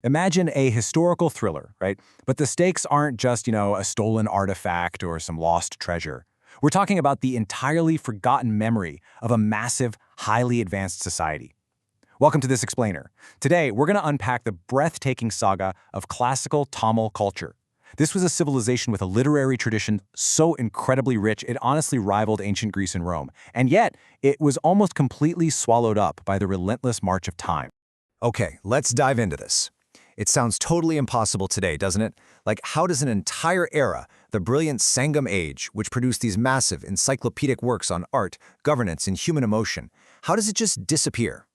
Imagine a historical thriller, right? But the stakes aren't just, a stolen artifact or some lost treasure. We're talking about the entirely forgotten memory of a massive, highly advanced society. Welcome to This Explainer. Today, we're going to unpack the breathtaking saga of classical Tamil culture. This was a civilization with a literary tradition so incredibly rich it honestly rivaled ancient Greece and Rome. And yet, it was almost completely swallowed up by the relentless march of time. Okay, let's dive into this. It sounds totally impossible today, doesn't it? Like, how does an entire era, the brilliant Sangam age, which produced these massive encyclopedic works on art, governance, and human emotion, how does it just disappear?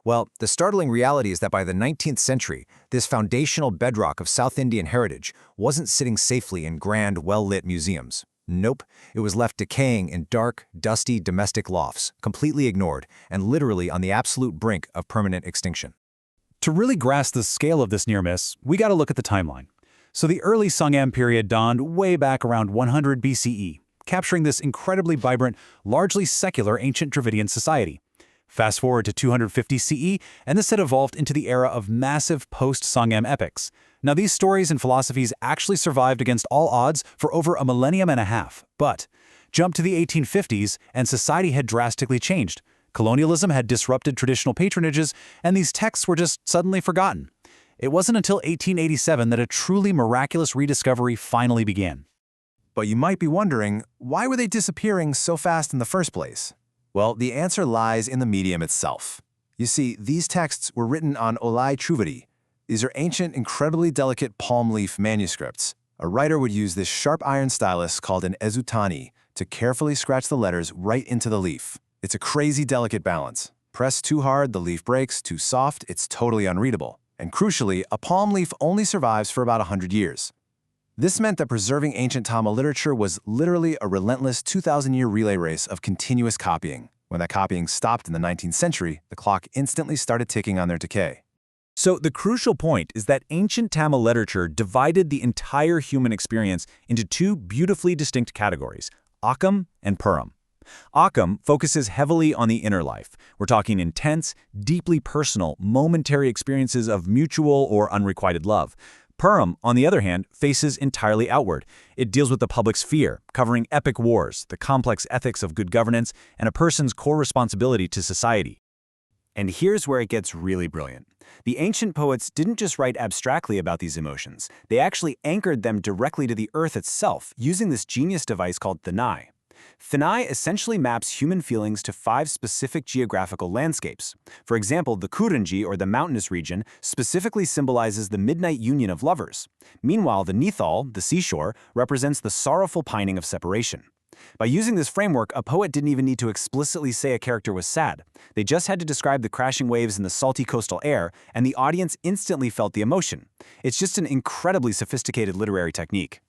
Well, the startling reality is that by the 19th century, this foundational bedrock of South Indian heritage wasn't sitting safely in grand, well-lit museums. Nope, it was left decaying in dark, dusty domestic lofts, completely ignored, and literally on the absolute brink of permanent extinction. To really grasp the scale of this near-miss, we got to look at the timeline. So the early Sangam period dawned way back around 100 BCE, capturing this incredibly vibrant, largely secular ancient Dravidian society. Fast forward to 250 CE, and this had evolved into the era of massive post-Sangam epics. Now, these stories and philosophies actually survived against all odds for over a millennium and a half. But jump to the 1850s, and society had drastically changed. Colonialism had disrupted traditional patronages, and these texts were just suddenly forgotten. It wasn't until 1887 that a truly miraculous rediscovery finally began. But you might be wondering, why were they disappearing so fast in the first place? Well, the answer lies in the medium itself. You see, these texts were written on Olai Truvadi. These are ancient, incredibly delicate palm leaf manuscripts. A writer would use this sharp iron stylus called an ezutani to carefully scratch the letters right into the leaf. It's a crazy delicate balance. Press too hard, the leaf breaks. Too soft, it's totally unreadable. And crucially, a palm leaf only survives for about 100 years. This meant that preserving ancient Tamil literature was literally a relentless 2,000-year relay race of continuous copying. When that copying stopped in the 19th century, the clock instantly started ticking on their decay. So the crucial point is that ancient Tamil literature divided the entire human experience into two beautifully distinct categories, Akam and Puram. Akam focuses heavily on the inner life. We're talking intense, deeply personal, momentary experiences of mutual or unrequited love. Puram, on the other hand, faces entirely outward. It deals with the public sphere, covering epic wars, the complex ethics of good governance, and a person's core responsibility to society. And here's where it gets really brilliant. The ancient poets didn't just write abstractly about these emotions. They actually anchored them directly to the earth itself, using this genius device called Thanai. Thanai essentially maps human feelings to 5 specific geographical landscapes. For example, the Kuranji, or the mountainous region, specifically symbolizes the midnight union of lovers. Meanwhile, the Nithal, the seashore, represents the sorrowful pining of separation. By using this framework, a poet didn't even need to explicitly say a character was sad. They just had to describe the crashing waves and the salty coastal air, and the audience instantly felt the emotion. It's just an incredibly sophisticated literary technique.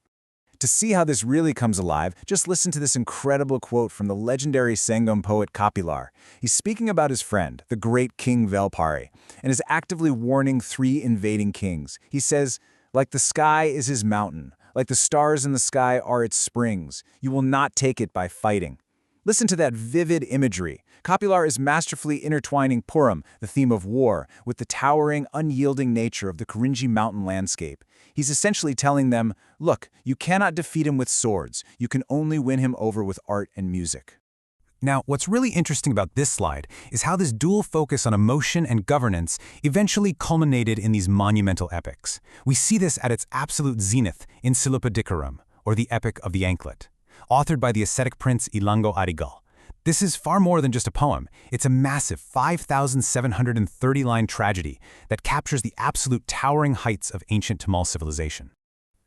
To see how this really comes alive, just listen to this incredible quote from the legendary Sangam poet Kapilar. He's speaking about his friend, the great King Velpari, and is actively warning 3 invading kings. He says, "Like the sky is his mountain, like the stars in the sky are its springs. You will not take it by fighting." Listen to that vivid imagery. Kapilar is masterfully intertwining Puram, the theme of war, with the towering, unyielding nature of the Kurinji mountain landscape. He's essentially telling them, look, you cannot defeat him with swords. You can only win him over with art and music. Now, what's really interesting about this slide is how this dual focus on emotion and governance eventually culminated in these monumental epics. We see this at its absolute zenith in Silappadikaram, or the Epic of the Anklet, authored by the ascetic prince Ilango Adigal. This is far more than just a poem. It's a massive 5,730-line tragedy that captures the absolute towering heights of ancient Tamil civilization.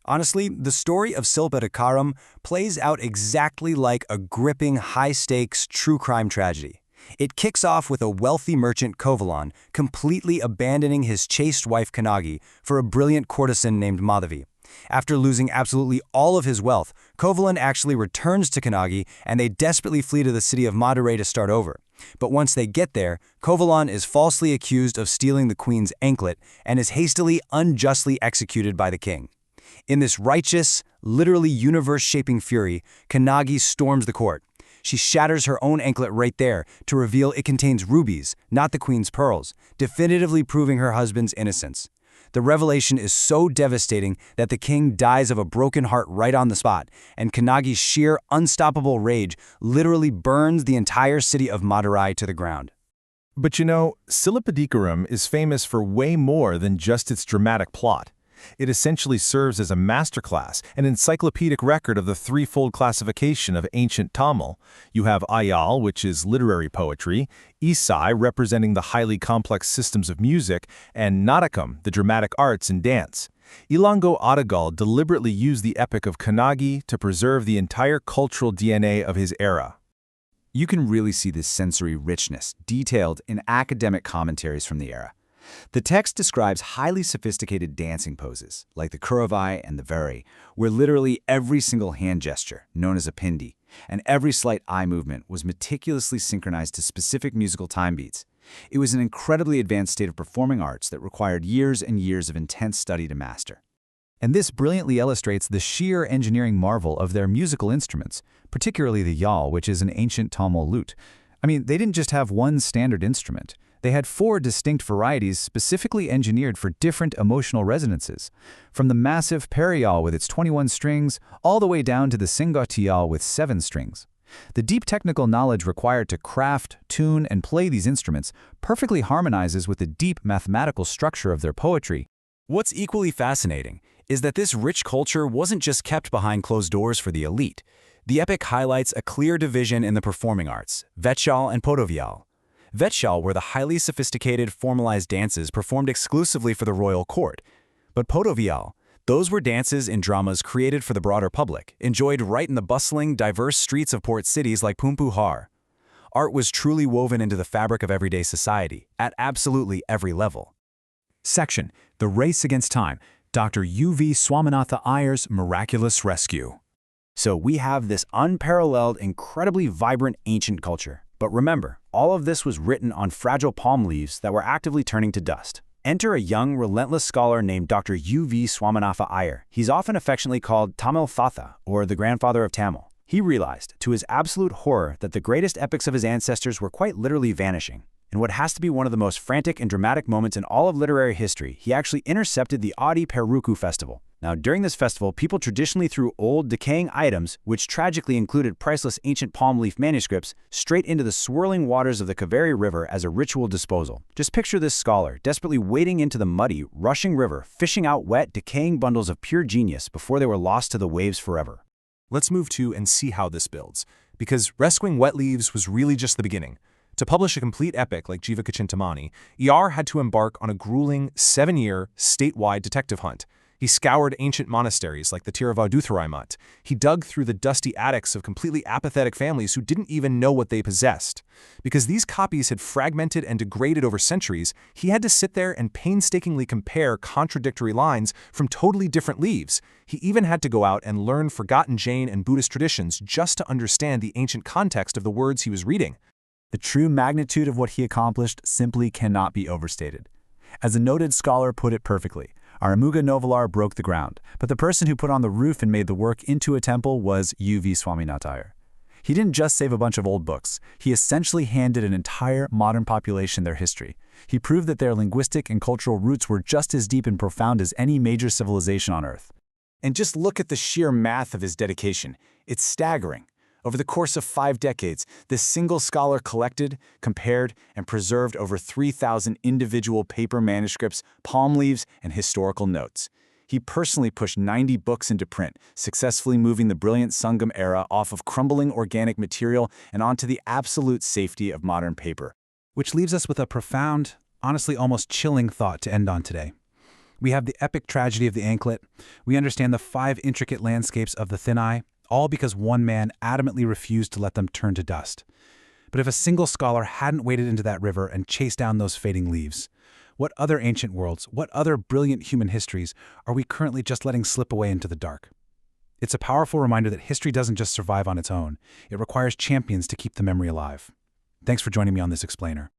Honestly, the story of Silapathikaaram plays out exactly like a gripping, high-stakes, true crime tragedy. It kicks off with a wealthy merchant Kovalan completely abandoning his chaste wife Kannaki for a brilliant courtesan named Madhavi. After losing absolutely all of his wealth, Kovalan actually returns to Kannaki and they desperately flee to the city of Madurai to start over. But once they get there, Kovalan is falsely accused of stealing the queen's anklet and is hastily, unjustly executed by the king. In this righteous, literally universe-shaping fury, Kannaki storms the court. She shatters her own anklet right there to reveal it contains rubies, not the queen's pearls, definitively proving her husband's innocence. The revelation is so devastating that the king dies of a broken heart right on the spot, and Kannaki's sheer, unstoppable rage literally burns the entire city of Madurai to the ground. But you know, Silapathikaaram is famous for way more than just its dramatic plot. It essentially serves as a masterclass, an encyclopedic record of the threefold classification of ancient Tamil. You have Ayal, which is literary poetry, Isai, representing the highly complex systems of music, and Natakam, the dramatic arts and dance. Ilango Adagal deliberately used the epic of Kannaki to preserve the entire cultural DNA of his era. You can really see this sensory richness detailed in academic commentaries from the era. The text describes highly sophisticated dancing poses, like the Kuravai and the Vari, where literally every single hand gesture, known as a pindi, and every slight eye movement was meticulously synchronized to specific musical time beats. It was an incredibly advanced state of performing arts that required years and years of intense study to master. And this brilliantly illustrates the sheer engineering marvel of their musical instruments, particularly the yal, which is an ancient Tamil lute. I mean, they didn't just have one standard instrument. They had 4 distinct varieties specifically engineered for different emotional resonances, from the massive Periyal with its 21 strings all the way down to the Singatiyal with 7 strings. The deep technical knowledge required to craft, tune, and play these instruments perfectly harmonizes with the deep mathematical structure of their poetry. What's equally fascinating is that this rich culture wasn't just kept behind closed doors for the elite. The epic highlights a clear division in the performing arts, Vetchal and Podovyal. Vetchal were the highly sophisticated, formalized dances performed exclusively for the royal court. But Podovyal, those were dances in dramas created for the broader public, enjoyed right in the bustling, diverse streets of port cities like Pumpuhar. Art was truly woven into the fabric of everyday society, at absolutely every level. Section: The Race Against Time, Dr. U.V. Swaminatha Iyer's Miraculous Rescue. So we have this unparalleled, incredibly vibrant ancient culture. But remember, all of this was written on fragile palm leaves that were actively turning to dust. Enter a young, relentless scholar named Dr. U.V. Swaminatha Iyer. He's often affectionately called Tamil Thatha, or the grandfather of Tamil. He realized, to his absolute horror, that the greatest epics of his ancestors were quite literally vanishing. In what has to be one of the most frantic and dramatic moments in all of literary history, he actually intercepted the Adi Peruku festival. Now, during this festival, people traditionally threw old, decaying items, which tragically included priceless ancient palm leaf manuscripts, straight into the swirling waters of the Kaveri River as a ritual disposal. Just picture this scholar, desperately wading into the muddy, rushing river, fishing out wet, decaying bundles of pure genius before they were lost to the waves forever. Let's move to and see how this builds, because rescuing wet leaves was really just the beginning. To publish a complete epic like Jiva Kachintamani, Iyar had to embark on a grueling 7-year statewide detective hunt. He scoured ancient monasteries like the Tiruvaduturai Mutt. He dug through the dusty attics of completely apathetic families who didn't even know what they possessed. Because these copies had fragmented and degraded over centuries, he had to sit there and painstakingly compare contradictory lines from totally different leaves. He even had to go out and learn forgotten Jain and Buddhist traditions just to understand the ancient context of the words he was reading. The true magnitude of what he accomplished simply cannot be overstated. As a noted scholar put it perfectly, Aramuga Novalar broke the ground, but the person who put on the roof and made the work into a temple was U.V. Swaminatha Iyer. He didn't just save a bunch of old books, he essentially handed an entire modern population their history. He proved that their linguistic and cultural roots were just as deep and profound as any major civilization on Earth. And just look at the sheer math of his dedication. It's staggering. Over the course of 5 decades, this single scholar collected, compared, and preserved over 3,000 individual paper manuscripts, palm leaves, and historical notes. He personally pushed 90 books into print, successfully moving the brilliant Sangam era off of crumbling organic material and onto the absolute safety of modern paper. Which leaves us with a profound, honestly almost chilling thought to end on today. We have the epic tragedy of the anklet. We understand the 5 intricate landscapes of the Thinai, all because one man adamantly refused to let them turn to dust. But if a single scholar hadn't waded into that river and chased down those fading leaves, what other ancient worlds, what other brilliant human histories are we currently just letting slip away into the dark? It's a powerful reminder that history doesn't just survive on its own. It requires champions to keep the memory alive. Thanks for joining me on this explainer.